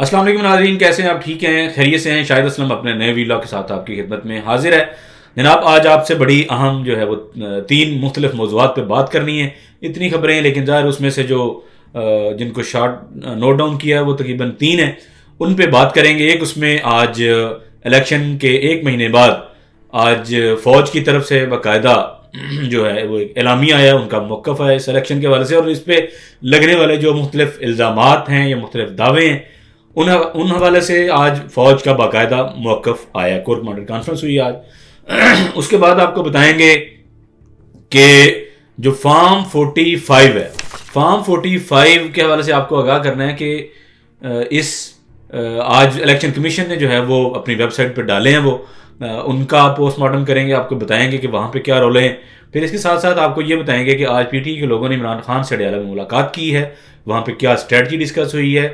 السلام علیکم ناظرین، کیسے ہیں آپ؟ ٹھیک ہیں، خیریت سے ہیں؟ شاہد اسلم اپنے نئے ویلاگ کے ساتھ آپ کی خدمت میں حاضر ہے جناب۔ آج آپ سے بڑی اہم جو ہے وہ 3 مختلف موضوعات پہ بات کرنی ہے۔ اتنی خبریں ہیں لیکن ظاہر اس میں سے جو جن کو شارٹ نوٹ ڈاؤن کیا ہے وہ تقریباً 3 ہیں، ان پہ بات کریں گے۔ ایک اس میں آج الیکشن کے 1 مہینے بعد آج فوج کی طرف سے باقاعدہ جو ہے وہ ایک اعلامیہ آیا، ان کا موقف ہے اس الیکشن کے حوالے سے، اور اس پہ لگنے والے جو مختلف الزامات ہیں یا مختلف دعوے ہیں ان حوالے سے آج فوج کا باقاعدہ موقف آیا۔ کور کمانڈر کانفرنس ہوئی آج۔ اس کے بعد آپ کو بتائیں گے کہ جو فارم 45 ہے، فارم 45 کے حوالے سے آپ کو آگاہ کرنا ہے کہ اس آج الیکشن کمیشن نے جو ہے وہ اپنی ویب سائٹ پہ ڈالے ہیں، وہ ان کا پوسٹ مارٹم کریں گے، آپ کو بتائیں گے کہ وہاں پہ کیا رولے ہیں۔ پھر اس کے ساتھ ساتھ آپ کو یہ بتائیں گے کہ آج پی ٹی کے لوگوں نے عمران خان سے اڈیالہ میں ملاقات کی ہے، وہاں پہ کیا اسٹریٹجی ڈسکس ہوئی ہے،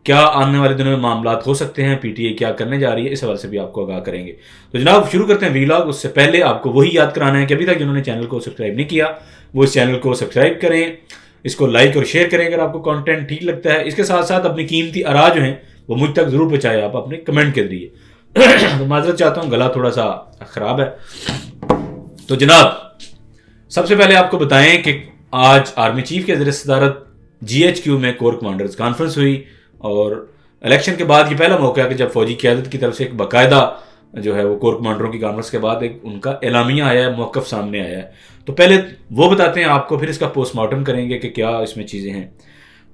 کیا آنے والے دنوں میں معاملات ہو سکتے ہیں، پی ٹی اے کیا کرنے جا رہی ہے، اس حوالے سے بھی آپ کو آگاہ کریں گے۔ تو جناب شروع کرتے ہیں ویلاگ۔ اس سے پہلے آپ کو وہی یاد کرانا ہے کہ ابھی تک جنہوں نے چینل کو سبسکرائب نہیں کیا وہ اس چینل کو سبسکرائب کریں، اس کو لائک اور شیئر کریں اگر آپ کو کانٹینٹ ٹھیک لگتا ہے۔ اس کے ساتھ ساتھ اپنی قیمتی آراء جو ہیں وہ مجھ تک ضرور پہنچائیں آپ اپنے کمنٹ کے ذریعے۔ تو معذرت چاہتا ہوں، گلا تھوڑا سا خراب ہے۔ تو جناب سب سے پہلے آپ کو بتائیں کہ آج آرمی چیف کے زیر صدارت GHQ میں کور کمانڈرز کانفرنس ہوئی، اور الیکشن کے بعد یہ پہلا موقع ہے کہ جب فوجی قیادت کی طرف سے ایک باقاعدہ جو ہے وہ کور کمانڈروں کی کانفرنس کے بعد ایک ان کا اعلامیہ آیا ہے، موقف سامنے آیا ہے۔ تو پہلے وہ بتاتے ہیں آپ کو، پھر اس کا پوسٹ مارٹم کریں گے کہ کیا اس میں چیزیں ہیں۔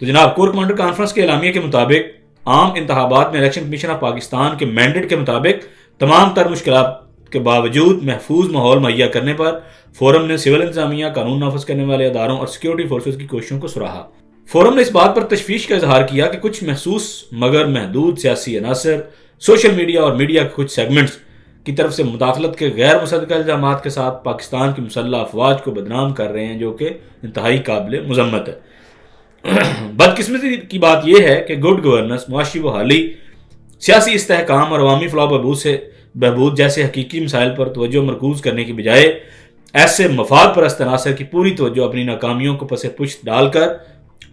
تو جناب کور کمانڈر کانفرنس کے اعلامیہ کے مطابق عام انتخابات میں الیکشن کمیشن آف پاکستان کے مینڈیٹ کے مطابق تمام تر مشکلات کے باوجود محفوظ ماحول مہیا کرنے پر فورم نے سول انتظامیہ، قانون نافذ کرنے والے اداروں اور سیکیورٹی فورسز کی کوششوں کو سراہا۔ فورم نے اس بات پر تشویش کا اظہار کیا کہ کچھ محسوس مگر محدود سیاسی عناصر سوشل میڈیا اور میڈیا کے کچھ سیگمنٹس کی طرف سے مداخلت کے غیر مصدقہ الزامات کے ساتھ پاکستان کی مسلح افواج کو بدنام کر رہے ہیں، جو کہ انتہائی قابل مذمت ہے۔ بدقسمتی کی بات یہ ہے کہ گڈ گورننس، معاشی بحالی، سیاسی استحکام اور عوامی فلاح بہبود جیسے حقیقی مسائل پر توجہ مرکوز کرنے کی بجائے ایسے مفاد پرست عناصر کی پوری توجہ اپنی ناکامیوں کو پس پشت ڈال کر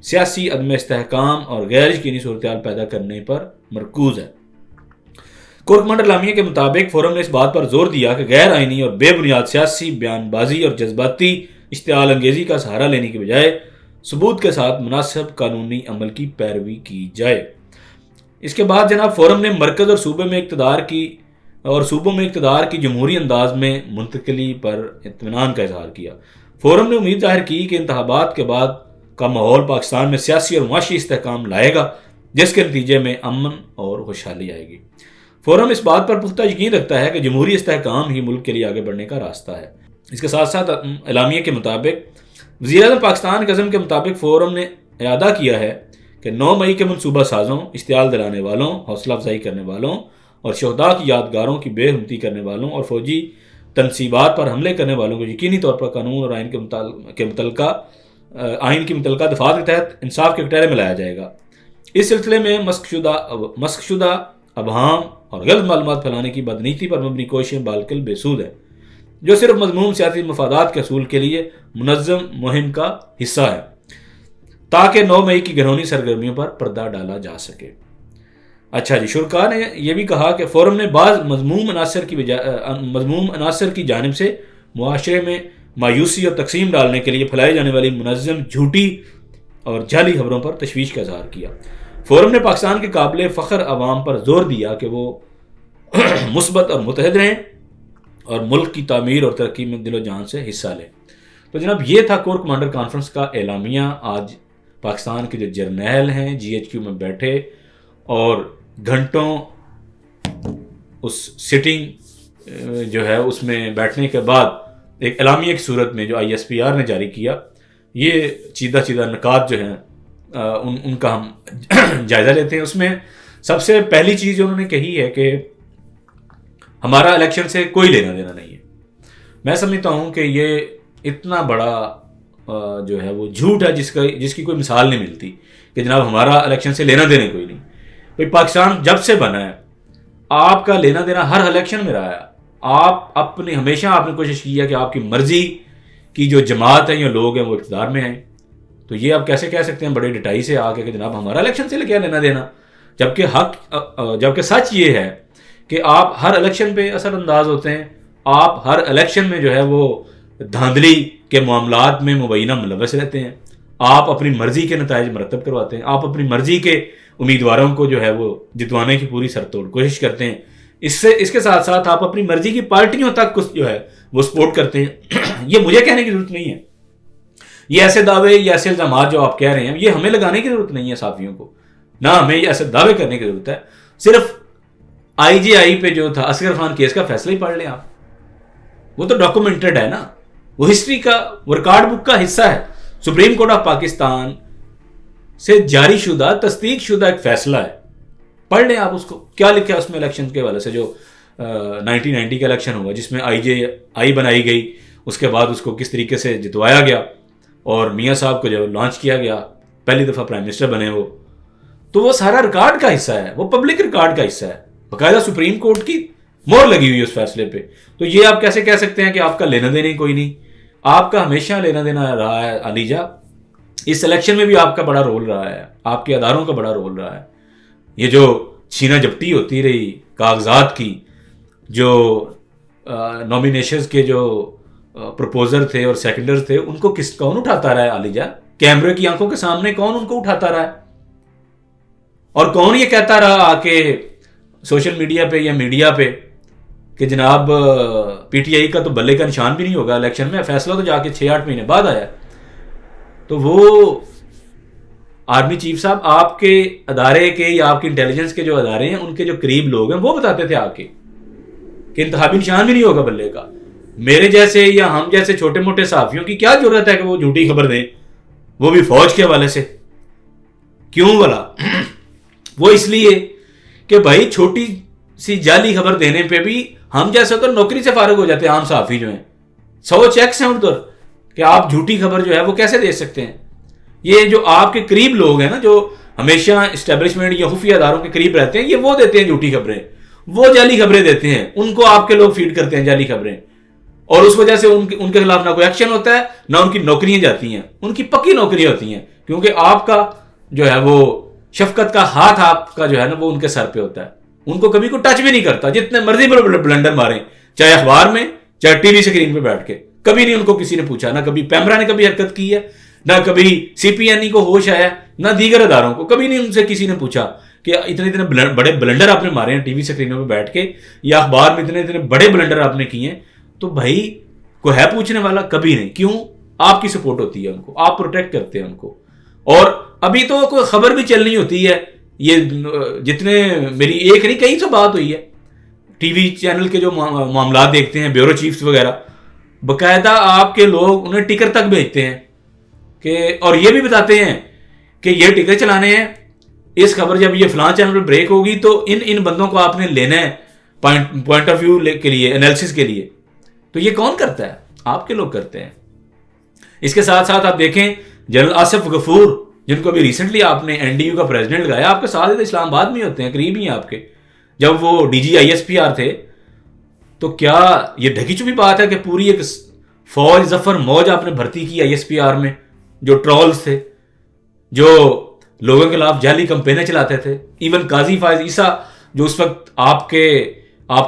سیاسی عدم استحکام اور غیر یقینی صورتحال پیدا کرنے پر مرکوز ہے۔ کور کمانڈر اعلامیہ کے مطابق فورم نے اس بات پر زور دیا کہ غیر آئینی اور بے بنیاد سیاسی بیان بازی اور جذباتی اشتعال انگیزی کا سہارا لینے کے بجائے ثبوت کے ساتھ مناسب قانونی عمل کی پیروی کی جائے۔ اس کے بعد جناب فورم نے مرکز اور صوبوں میں اقتدار کی جمہوری انداز میں منتقلی پر اطمینان کا اظہار کیا۔ فورم نے امید ظاہر کی کہ انتخابات کے بعد کا ماحول پاکستان میں سیاسی اور معاشی استحکام لائے گا، جس کے نتیجے میں امن اور خوشحالی آئے گی۔ فورم اس بات پر پختہ یقین رکھتا ہے کہ جمہوری استحکام ہی ملک کے لیے آگے بڑھنے کا راستہ ہے۔ اس کے ساتھ ساتھ اعلامیہ کے مطابق وزیر اعظم پاکستان کے عزم کے مطابق فورم نے اعادہ کیا ہے کہ 9 مئی کے منصوبہ سازوں، اشتعال دلانے والوں، حوصلہ افزائی کرنے والوں اور شہداء کی یادگاروں کی بے حرمتی کرنے والوں اور فوجی تنصیبات پر حملے کرنے والوں کو یقینی طور پر قانون اور آئین کی متعلقہ دفعات کے تحت انصاف کے کٹہرے میں لایا جائے گا۔ اس سلسلے میں مسخ شدہ ابہام اور غلط معلومات پھیلانے کی بدنیتی پر مبنی کوششیں بالکل بے سود ہیں، جو صرف مذموم سیاسی مفادات کے حصول کے لیے منظم مہم کا حصہ ہے، تاکہ 9 مئی کی گھنونی سرگرمیوں پر پردہ ڈالا جا سکے۔ اچھا جی، شرکاء نے یہ بھی کہا کہ فورم نے بعض مذموم عناصر کی جانب سے معاشرے میں مایوسی اور تقسیم ڈالنے کے لیے پھیلائی جانے والی منظم جھوٹی اور جعلی خبروں پر تشویش کا اظہار کیا۔ فورم نے پاکستان کے قابل فخر عوام پر زور دیا کہ وہ مثبت اور متحد رہیں اور ملک کی تعمیر اور ترقی میں دل و جان سے حصہ لیں۔ تو جناب یہ تھا کور کمانڈر کانفرنس کا اعلامیہ۔ آج پاکستان کے جو جرنیل ہیں GHQ میں بیٹھے اور گھنٹوں اس سٹنگ جو ہے اس میں بیٹھنے کے بعد ایک اعلامیہ کی صورت میں جو ISPR نے جاری کیا، یہ چیدہ نکات جو ہیں ان کا ہم جائزہ لیتے ہیں۔ اس میں سب سے پہلی چیز جو انہوں نے کہی ہے کہ ہمارا الیکشن سے کوئی لینا دینا نہیں ہے۔ میں سمجھتا ہوں کہ یہ اتنا بڑا جو ہے وہ جھوٹ ہے جس کی کوئی مثال نہیں ملتی کہ جناب ہمارا الیکشن سے لینا دینا کوئی نہیں۔ بھائی پاکستان جب سے بنا ہے آپ کا لینا دینا ہر الیکشن میں رہا ہے۔ ہمیشہ آپ نے کوشش کی ہے کہ آپ کی مرضی کی جو جماعت ہے یا لوگ ہیں وہ اقتدار میں آئیں۔ تو یہ آپ کیسے کہہ سکتے ہیں بڑے ڈٹائی سے آ کے کہ جناب ہمارا الیکشن سے کیا لینا دینا؟ جبکہ سچ یہ ہے کہ آپ ہر الیکشن پہ اثر انداز ہوتے ہیں. آپ ہر الیکشن میں جو ہے وہ دھاندلی کے معاملات میں مبینہ ملوث رہتے ہیں. آپ اپنی مرضی کے نتائج مرتب کرواتے ہیں. آپ اپنی مرضی کے امیدواروں کو جو ہے وہ جتوانے کی پوری سر توڑ کوشش کرتے ہیں. اس کے ساتھ ساتھ آپ اپنی مرضی کی پارٹیوں تک جو ہے وہ سپورٹ کرتے ہیں. یہ مجھے کہنے کی ضرورت نہیں ہے. یہ ایسے دعوے یا ایسے الزامات جو آپ کہہ رہے ہیں یہ ہمیں لگانے کی ضرورت نہیں ہے صحافیوں کو. نہ ہمیں ایسے دعوے کرنے کی ضرورت ہے. صرف IGI پہ جو تھا اصغر خان کیس کا فیصلہ ہی پڑھ لیں آپ. وہ تو ڈاکومنٹڈ ہے نا, وہ ہسٹری کا, وہ ریکارڈ بک کا حصہ ہے. سپریم کورٹ آف پاکستان سے جاری شدہ تصدیق شدہ ایک فیصلہ ہے. پڑھ لیں آپ اس کو. کیا لکھا ہے اس میں الیکشن کے حوالے سے جو 1990 کا الیکشن ہوا جس میں IGI بنائی گئی, اس کے بعد اس کو کس طریقے سے جتوایا گیا اور میاں صاحب کو جو لانچ کیا گیا, پہلی دفعہ پرائم منسٹر بنے وہ. تو وہ سارا ریکارڈ کا حصہ ہے, وہ پبلک ریکارڈ کا حصہ ہے. باقاعدہ سپریم کورٹ کی مہر لگی ہوئی ہے اس فیصلے پہ. تو یہ آپ کیسے کہہ سکتے ہیں کہ آپ کا لینا دینا کوئی نہیں؟ آپ کا ہمیشہ لینا دینا رہا ہے علیجا. اس الیکشن میں بھی آپ کا بڑا رول رہا ہے, آپ کے اداروں کا بڑا رول رہا ہے. یہ جو چھینا جھپٹی ہوتی رہی کاغذات کی, جو نامینیشنز کے جو پروپوزر تھے اور سیکنڈر تھے, ان کو کون اٹھاتا رہا ہے علیجا؟ کیمرے کی آنکھوں کے سامنے کون ان کو اٹھاتا رہا ہے؟ اور کون یہ کہتا رہا آ کے سوشل میڈیا پہ یا میڈیا پہ کہ جناب PTI کا تو بلے کا نشان بھی نہیں ہوگا الیکشن میں, فیصلہ تو جا کے 6-8 مہینے بعد آیا. تو وہ آرمی چیف صاحب آپ کے ادارے کے یا آپ کے انٹیلیجنس کے جو ادارے ہیں ان کے جو قریب لوگ ہیں وہ بتاتے تھے آ کے کہ انتخابی نشان بھی نہیں ہوگا بلے کا. میرے جیسے یا ہم جیسے چھوٹے موٹے صحافیوں کی کیا ضرورت ہے کہ وہ جھوٹی خبر دیں, وہ بھی فوج کے حوالے سے؟ کیوں بلا؟ وہ اس لیے کہ بھائی چھوٹی سی جعلی خبر دینے پہ بھی ہم جیسے تو نوکری سے فارغ ہو جاتے ہیں. عام صحافی جو ہیں 100 چیکس ہیں ان پر کہ آپ جھوٹی خبر جو ہے وہ کیسے دے سکتے ہیں. یہ جو آپ کے قریب لوگ ہیں نا, جو ہمیشہ اسٹیبلشمنٹ یا خفیہ اداروں کے قریب رہتے ہیں, یہ وہ دیتے ہیں جھوٹی خبریں, وہ جعلی خبریں دیتے ہیں. ان کو آپ کے لوگ فیڈ کرتے ہیں جعلی خبریں, اور اس وجہ سے ان کے خلاف نہ کوئی ایکشن ہوتا ہے نہ ان کی نوکریاں جاتی ہیں. ان کی پکی نوکریاں ہوتی ہیں کیونکہ آپ کا جو ہے وہ شفقت کا ہاتھ آپ کا جو ہے نا وہ ان کے سر پہ ہوتا ہے. ان کو کبھی کوئی ٹچ بھی نہیں کرتا, جتنے مرضی بلنڈر ماریں, چاہے اخبار میں چاہے ٹی وی اسکرین پہ بیٹھ کے. کبھی نہیں ان کو کسی نے پوچھا, نہ کبھی پیمرا نے کبھی حرکت کی ہے, نہ کبھی CPNE کو ہوش آیا, نہ دیگر اداروں کو. کبھی نہیں ان سے کسی نے پوچھا کہ اتنے بڑے بلنڈر آپ نے مارے ہیں ٹی وی اسکرینوں پہ بیٹھ کے, یا اخبار میں اتنے بڑے بلنڈر آپ نے کیے ہیں, تو بھائی کوئی ہے پوچھنے والا؟ کبھی نہیں. کیوں؟ آپ کی سپورٹ ہوتی ہے ان کو, آپ پروٹیکٹ کرتے ہیں ان کو. اور ابھی تو کوئی خبر بھی چلنی ہوتی ہے, یہ جتنے میری ایک نہیں کئی سے بات ہوئی ہے, ٹی وی چینل کے جو معاملات دیکھتے ہیں بیورو چیفز وغیرہ, باقاعدہ آپ کے لوگ انہیں ٹکر تک بھیجتے ہیں کہ, اور یہ بھی بتاتے ہیں کہ یہ ٹکر چلانے ہیں, اس خبر جب یہ فلاں چینل پہ بریک ہوگی تو ان بندوں کو آپ نے لینا ہے پوائنٹ آف ویو کے لیے, انالیسس کے لیے. تو یہ کون کرتا ہے؟ آپ کے لوگ کرتے ہیں. اس کے ساتھ ساتھ آپ دیکھیں جنرل آصف غفور, جن کو بھی ریسنٹلی آپ نے NDU کا پریزیڈنٹ لگایا, آپ کے ساتھ اسلام آباد میں ہوتے ہیں, قریب ہی ہیں آپ کے. جب وہ DG ISPR تھے تو کیا یہ ڈھکی چھپی بات ہے کہ پوری ایک فوج ظفر موج آپ نے بھرتی کی ISPR میں, جو ٹرولز تھے, جو لوگوں کے خلاف جعلی کمپینیں چلاتے تھے. ایون قاضی فائز عیسیٰ جو اس وقت آپ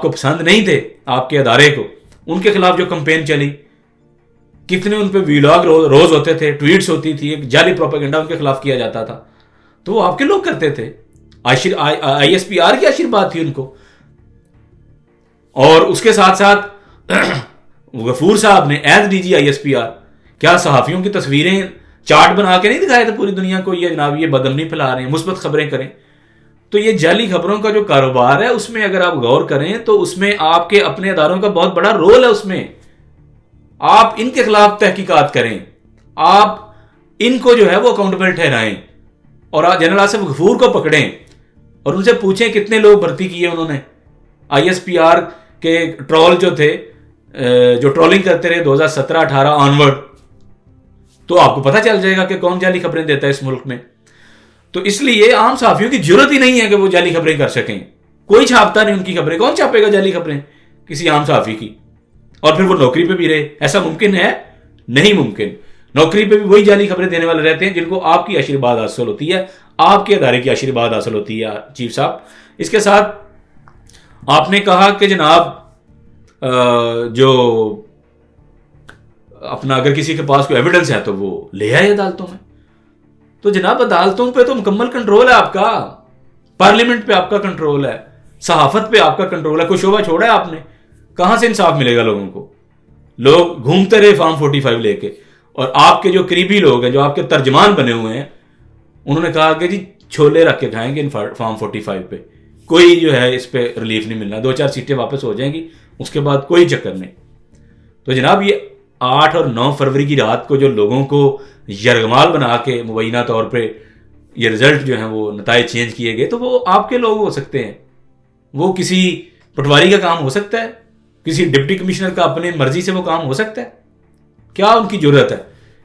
کو پسند نہیں تھے, آپ کے ادارے کو, ان کے خلاف جو کمپین چلی, کتنے ان پہ ویلاگ روز ہوتے تھے, ٹویٹس ہوتی تھی, ایک جعلی پروپیگنڈا ان کے خلاف کیا جاتا تھا. تو وہ آپ کے لوگ کرتے تھے. ISPR کی آشیرواد تھی ان کو. اور اس کے ساتھ ساتھ غفور صاحب نے ایز DG ISPR کیا صحافیوں کی تصویریں چارٹ بنا کے نہیں دکھائے تھے پوری دنیا کو, یہ جناب یہ بدامنی پھیلا رہے ہیں, مثبت خبریں کریں. تو یہ جعلی خبروں کا جو کاروبار ہے اس میں اگر آپ غور کریں تو اس میں آپ کے اپنے اداروں کا بہت بڑا رول ہے. اس میں آپ ان کے خلاف تحقیقات کریں, آپ ان کو جو ہے وہ اکاؤنٹیبل ٹھہرائیں, اور جنرل آصف غفور کو پکڑیں اور ان سے پوچھیں کتنے لوگ بھرتی کیے انہوں نے. ISPR کے ٹرول جو تھے, جو ٹرولنگ کرتے رہے 2017-18 آنورڈ, تو آپ کو پتہ چل جائے گا کہ کون جعلی خبریں دیتا ہے اس ملک میں. تو اس لیے عام صحافیوں کی ضرورت ہی نہیں ہے کہ وہ جعلی خبریں کر سکیں. کوئی چھاپتا نہیں ان کی خبریں. کون چھاپے گا جعلی خبریں کسی عام صحافی کی؟ اور پھر وہ نوکری پہ بھی رہے. ایسا ممکن ہے؟ نہیں ممکن. نوکری پہ بھی وہی جعلی خبریں دینے والے رہتے ہیں جن کو آپ کی آشیرواد حاصل ہوتی ہے. آپ کے ادارے کی آشرواد حاصل ہوتی ہے چیف صاحب. اس کے ساتھ آپ نے کہا کہ جناب جو اپنا اگر کسی کے پاس کوئی ایویڈنس ہے تو وہ لے آئے عدالتوں میں. تو جناب عدالتوں پہ تو مکمل کنٹرول ہے آپ کا, پارلیمنٹ پہ آپ کا کنٹرول ہے, صحافت پہ آپ کا کنٹرول ہے. کوئی شعبہ چھوڑا ہے آپ نے؟ کہاں سے انصاف ملے گا لوگوں کو؟ لوگ گھومتے رہے فارم 45 لے کے, اور آپ کے جو قریبی لوگ ہیں جو آپ کے ترجمان بنے ہوئے ہیں انہوں نے کہا کہ جی چھولے رکھ کے کھائیں گے ان فارم 45 پہ, کوئی جو ہے اس پہ ریلیف نہیں ملنا, 2-4 سیٹیں واپس ہو جائیں گی, اس کے بعد کوئی چکر نہیں. تو جناب یہ 8 اور 9 فروری کی رات کو جو لوگوں کو یرغمال بنا کے مبینہ طور پہ یہ رزلٹ جو ہیں وہ نتائج چینج کیے گئے, تو وہ آپ کے لوگ ہو سکتے ہیں, وہ کسی پٹواری کا کام ہو سکتا ہے, کسی ڈپٹی کمشنر کا اپنے مرضی سے وہ کام ہو سکتا ہے؟ کیا ان کی جرت ہے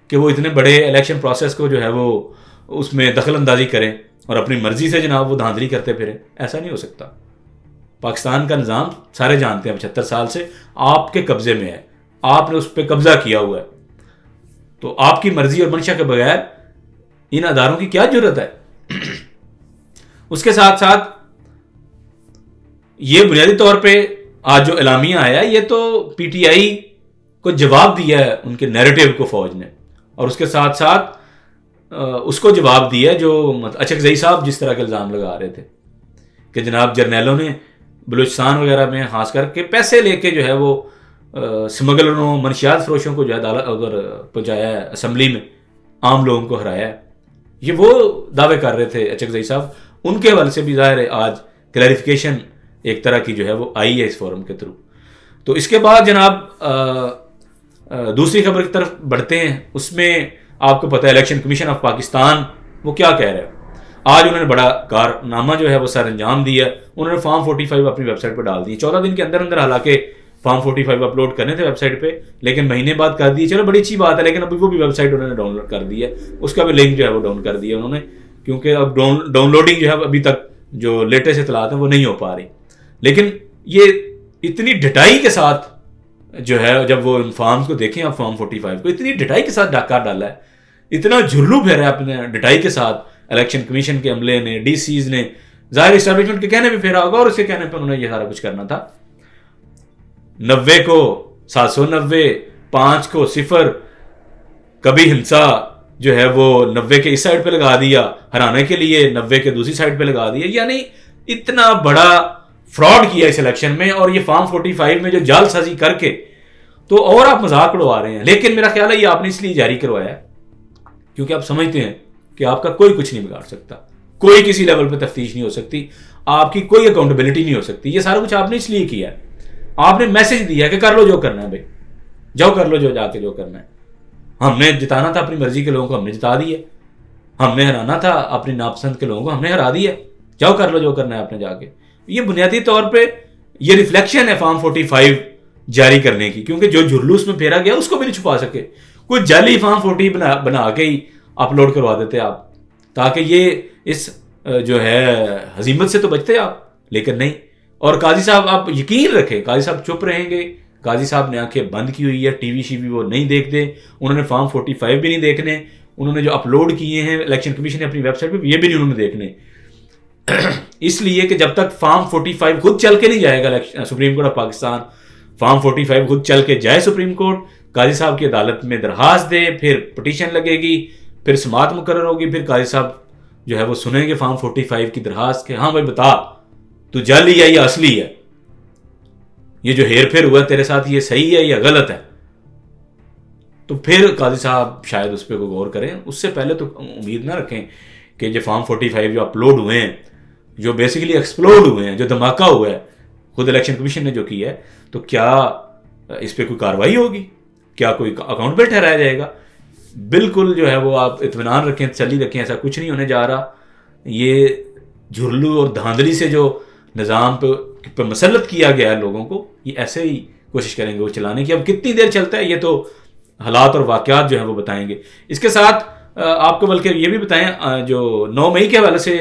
کہ وہ اتنے بڑے الیکشن پروسیس کو جو ہے وہ اس میں دخل اندازی کریں اور اپنی مرضی سے جناب وہ دھاندلی کرتے پھریں؟ ایسا نہیں ہو سکتا. پاکستان کا نظام سارے جانتے ہیں 75 سال سے آپ کے قبضے میں ہے, آپ نے اس پہ قبضہ کیا ہوا ہے, تو آپ کی مرضی اور منشا کے بغیر ان اداروں کی کیا جرت ہے؟ اس کے ساتھ ساتھ یہ بنیادی طور پہ آج جو اعلامیہ آیا یہ تو پی ٹی آئی کو جواب دیا ہے ان کے نیریٹو کو فوج نے, اور اس کے ساتھ ساتھ اس کو جواب دیا جو اچکزئی صاحب جس طرح کے الزام لگا رہے تھے کہ جناب جرنیلوں نے بلوچستان وغیرہ میں خاص کر کے پیسے لے کے جو ہے وہ سمگلروں منشیات فروشوں کو جو ہے ادھر پہنچایا ہے, اسمبلی میں عام لوگوں کو ہرایا ہے. یہ وہ دعوے کر رہے تھے اچکزئی صاحب, ان کے حوالے سے بھی ظاہر ہے آج کلیریفیکیشن ایک طرح کی جو ہے وہ آئی ہے اس فورم کے تھرو. تو اس کے بعد جناب دوسری خبر کی طرف بڑھتے ہیں. اس میں آپ کو پتہ ہے الیکشن کمیشن آف پاکستان وہ کیا کہہ رہا ہے. آج انہوں نے بڑا کارنامہ جو ہے وہ سر انجام دیا. انہوں نے فارم 45 اپنی ویب سائٹ پہ ڈال دی. 14 دن کے اندر اندر حالانکہ فارم 45 اپلوڈ کرنے تھے ویب سائٹ پہ, لیکن مہینے بعد کر دیے. چلو بڑی اچھی بات ہے, لیکن ابھی وہ بھی ویب سائٹ انہوں نے ڈاؤن لوڈ کر دی ہے, اس کا بھی لنک جو ہے وہ ڈاؤن کر دیا انہوں نے, کیونکہ اب ڈاؤن لوڈنگ جو ہے ابھی تک جو لیٹسٹ اطلاعات ہیں وہ نہیں ہو پا رہی. لیکن یہ اتنی ڈٹائی کے ساتھ جو ہے جب وہ ان فارمز کو دیکھیں آپ فارم 45 کو اتنی ڈٹائی کے ساتھ ڈاکہ ڈالا ہے, اتنا جھرلو پھیرا ہے اپنے ڈٹائی کے ساتھ الیکشن کمیشن کے عملے نے, ڈی سیز نے, ظاہر اسٹیبلشمنٹ کے کہنے پہ پھیرا ہوگا, اور اس کے کہنے پہ انہوں نے یہ سارا کچھ کرنا تھا. 90 کو 790, 5 کو 0, کبھی ہنسا جو ہے وہ 90 کے اس سائڈ پہ لگا دیا ہرانے کے لیے, 90 کے دوسری سائڈ پہ لگا دیا. یعنی اتنا بڑا فراڈ کیا اس الیکشن میں, اور یہ فارم 45 میں جو جال سازی کر کے تو اور آپ مذاق اڑوا رہے ہیں. لیکن میرا خیال ہے یہ آپ نے اس لیے جاری کروایا ہے کیونکہ آپ سمجھتے ہیں کہ آپ کا کوئی کچھ نہیں بگاڑ سکتا, کوئی کسی لیول پہ تفتیش نہیں ہو سکتی, آپ کی کوئی اکاؤنٹیبلٹی نہیں ہو سکتی. یہ سارا کچھ آپ نے اس لیے کیا ہے. آپ نے میسج دیا کہ کر لو جو کرنا ہے بھائی, جاؤ کر لو جو جا کے جو کرنا ہے. ہم نے جتانا تھا اپنی مرضی کے لوگوں کو, ہم نے جتا دی ہے. ہم نے ہرانا تھا اپنی ناپسند کے لوگوں کو, ہم نے ہرا دی ہے. جاؤ کر لو جو کرنا ہے آپ نے جا کے. یہ بنیادی طور پہ یہ ریفلیکشن ہے فارم 45 جاری کرنے کی, کیونکہ جو جھرلوس میں پھیرا گیا اس کو بھی نہیں چھپا سکے. کوئی جعلی فارم 40 بنا کے ہی اپلوڈ کروا دیتے آپ, تاکہ یہ اس جو ہے ہزیمت سے تو بچتے آپ, لیکن نہیں. اور قاضی صاحب آپ یقین رکھیں, قاضی صاحب چپ رہیں گے. قاضی صاحب نے آنکھیں بند کی ہوئی ہے, ٹی وی شی وی وہ نہیں دیکھتے, انہوں نے فارم 45 بھی نہیں دیکھنے, انہوں نے جو اپلوڈ کیے ہیں الیکشن کمیشن نے اپنی ویب سائٹ پہ یہ بھی نہیں انہوں نے دیکھنے. اس لیے کہ جب تک فارم 45 خود چل کے نہیں جائے گا supreme court of Pakistan, form 45 خود چل کے جائے سپریم کورٹ, قاضی صاحب کی عدالت میں درخواست دے, پھر پٹیشن لگے گی, پھر سماعت مقرر ہوگی, پھر قاضی صاحب جو ہے وہ سنیں گے فارم 45 کی درخواست کہ ہاں بھائی بتا تو جعلی ہے یا اصلی ہے, یہ جو ہیر پھیر ہوا تیرے ساتھ یہ صحیح ہے یا غلط ہے. تو پھر قاضی صاحب شاید اس پہ کوئی غور کریں. اس سے پہلے تو امید نہ رکھیں کہ جو فارم 45 جو اپلوڈ ہوئے ہیں, جو بیسیکلی ایکسپلوڈ ہوئے ہیں, جو دھماکہ ہوا ہے خود الیکشن کمیشن نے جو کیا ہے, تو کیا اس پہ کوئی کارروائی ہوگی, کیا کوئی اکاؤنٹبل ٹھہرایا جائے گا؟ بالکل جو ہے وہ آپ اطمینان رکھیں, تسلی رکھیں, ایسا کچھ نہیں ہونے جا رہا. یہ جھرلو اور دھاندلی سے جو نظام پہ مسلط کیا گیا ہے لوگوں کو, یہ ایسے ہی کوشش کریں گے وہ چلانے کی. اب کتنی دیر چلتا ہے یہ تو حالات اور واقعات جو ہیں وہ بتائیں گے. اس کے ساتھ آپ کو بلکہ یہ بھی بتائیں, جو 9 مئی کے حوالے سے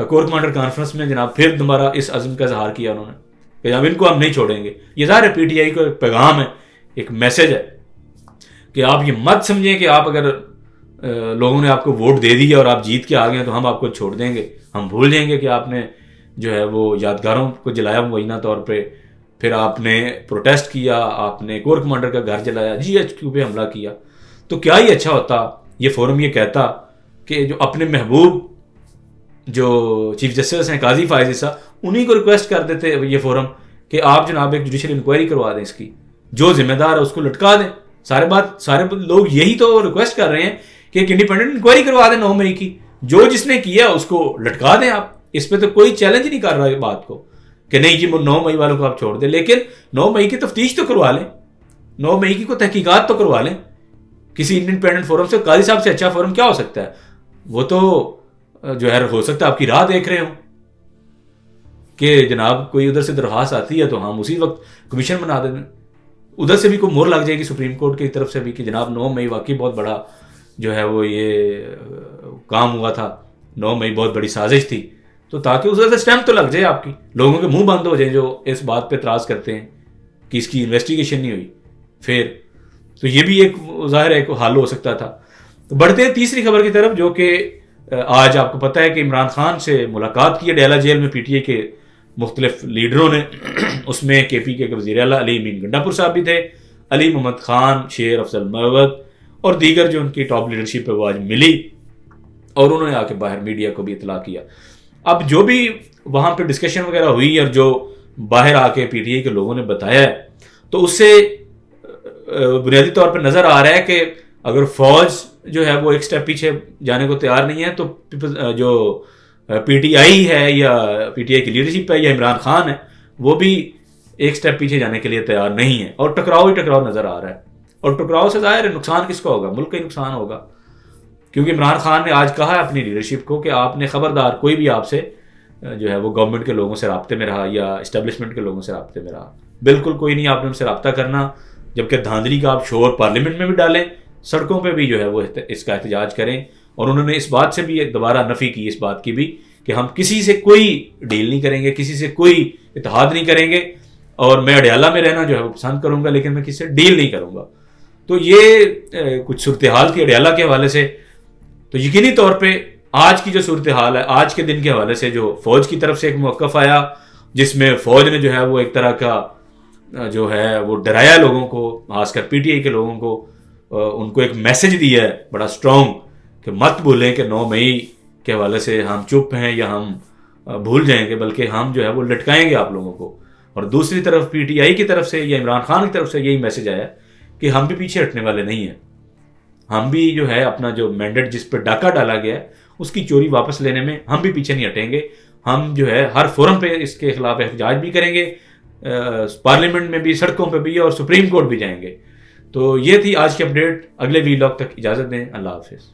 کور کمانڈر کانفرنس میں جناب پھر دوبارہ اس عزم کا اظہار کیا انہوں نے کہ اب ان کو ہم نہیں چھوڑیں گے. یہ ظاہر ہے پی ٹی آئی کو ایک پیغام ہے, ایک میسج ہے کہ آپ یہ مت سمجھیں کہ آپ اگر لوگوں نے آپ کو ووٹ دے دیا اور آپ جیت کے آ گئے تو ہم آپ کو چھوڑ دیں گے, ہم بھول جائیں گے کہ آپ نے جو ہے وہ یادگاروں کو جلایا مبینہ طور پہ, پھر آپ نے پروٹیسٹ کیا, آپ نے کور کمانڈر کا گھر جلایا, GHQ پہ حملہ کیا. تو کیا ہی اچھا ہوتا یہ فورم یہ کہتا کہ جو اپنے محبوب جو چیف جسٹس ہیں قاضی فائز عیسیٰ, انہیں کو ریکویسٹ کر دیتے یہ فورم کہ آپ جناب ایک جوڈیشل انکوائری کروا دیں, اس کی جو ذمہ دار ہے اس کو لٹکا دیں. سارے لوگ یہی تو ریکویسٹ کر رہے ہیں کہ ایک انڈیپینڈنٹ انکوائری کروا دیں 9 مئی کی, جو جس نے کیا اس کو لٹکا دیں آپ. اس پہ تو کوئی چیلنج نہیں کر رہا ہے بات کو کہ نہیں جی 9 مئی والوں کو آپ چھوڑ دیں, لیکن 9 مئی کی تفتیش تو کروا لیں, 9 مئی کی کوئی تحقیقات تو کروا لیں کسی انڈیپینڈنٹ فورم سے. قاضی صاحب سے اچھا فورم کیا ہو سکتا ہے؟ وہ تو جو ہے ہو سکتا ہے آپ کی راہ دیکھ رہے ہوں کہ جناب کوئی ادھر سے درخواست آتی ہے تو ہم اسی وقت کمیشن بنا دیں. ادھر سے بھی کوئی مور لگ جائے گی سپریم کورٹ کی طرف سے بھی کہ جناب 9 مئی واقعی بہت بڑا جو ہے وہ یہ کام ہوا تھا, 9 مئی بہت بڑی سازش تھی, تو تاکہ اس وجہ سے اسٹیمپ تو لگ جائے آپ کی, لوگوں کے منہ بند ہو جائیں جو اس بات پہ اعتراض کرتے ہیں کہ اس کی انویسٹیگیشن نہیں ہوئی. پھر تو یہ بھی ایک ظاہر ہے حل ہو سکتا تھا. تو بڑھتے ہیں تیسری خبر کی طرف, جو کہ آج آپ کو پتہ ہے کہ عمران خان سے ملاقات کی ہے ڈیلا جیل میں PTI کے مختلف لیڈروں نے. اس میں KPK کے وزیر اعلیٰ علی امین گنڈا پور صاحب بھی تھے, علی محمد خان, شیر افضل مروت اور دیگر جو ان کی ٹاپ لیڈرشپ ہے وہ آج ملی اور انہوں نے آ کے باہر میڈیا کو بھی اطلاع کیا. اب جو بھی وہاں پہ ڈسکشن وغیرہ ہوئی اور جو باہر آ کے PTI کے لوگوں نے بتایا ہے, تو اس سے بنیادی طور پہ نظر آ رہا ہے کہ اگر فوج جو ہے وہ ایک سٹیپ پیچھے جانے کو تیار نہیں ہے, تو جو PTI ہے یا PTI کی لیڈرشپ ہے یا عمران خان ہے وہ بھی ایک سٹیپ پیچھے جانے کے لیے تیار نہیں ہے, اور ٹکراؤ ہی ٹکراؤ نظر آ رہا ہے. اور ٹکراؤ سے ظاہر ہے نقصان کس کو ہوگا؟ ملک کا ہی نقصان ہوگا, کیونکہ عمران خان نے آج کہا ہے اپنی لیڈرشپ کو کہ آپ نے خبردار کوئی بھی آپ سے جو ہے وہ گورنمنٹ کے لوگوں سے رابطے میں رہا یا اسٹیبلشمنٹ کے لوگوں سے رابطے میں رہا, بالکل کوئی نہیں آپ نے ان سے رابطہ کرنا. جبکہ دھاندلی کا آپ شور پارلیمنٹ میں بھی ڈالیں, سڑکوں پہ بھی جو ہے وہ اس کا احتجاج کریں. اور انہوں نے اس بات سے بھی دوبارہ نفی کی اس بات کی بھی کہ ہم کسی سے کوئی ڈیل نہیں کریں گے, کسی سے کوئی اتحاد نہیں کریں گے, اور میں اڈیالہ میں رہنا جو ہے وہ پسند کروں گا لیکن میں کسی سے ڈیل نہیں کروں گا. تو یہ کچھ صورتحال تھی اڈیالہ کے حوالے سے. تو یقینی طور پہ آج کی جو صورتحال ہے, آج کے دن کے حوالے سے جو فوج کی طرف سے ایک موقف آیا جس میں فوج نے جو ہے وہ ایک طرح کا جو ہے وہ ڈرایا لوگوں کو, خاص کر PTI کے لوگوں کو, ان کو ایک میسج دیا ہے بڑا اسٹرانگ کہ مت بھولیں کہ 9 مئی کے حوالے سے ہم چپ ہیں یا ہم بھول جائیں گے, بلکہ ہم جو ہے وہ لٹکائیں گے آپ لوگوں کو. اور دوسری طرف PTI کی طرف سے یا عمران خان کی طرف سے یہی میسج آیا کہ ہم بھی پیچھے ہٹنے والے نہیں ہیں, ہم بھی جو ہے اپنا جو مینڈیٹ جس پہ ڈاکہ ڈالا گیا ہے اس کی چوری واپس لینے میں ہم بھی پیچھے نہیں ہٹیں گے. ہم جو ہے ہر فورم پہ اس کے خلاف احتجاج بھی کریں گے, پارلیمنٹ میں بھی, سڑکوں پہ بھی, اور سپریم کورٹ بھی جائیں گے. تو یہ تھی آج کی اپڈیٹ. اگلے ویلاگ تک اجازت دیں. اللہ حافظ.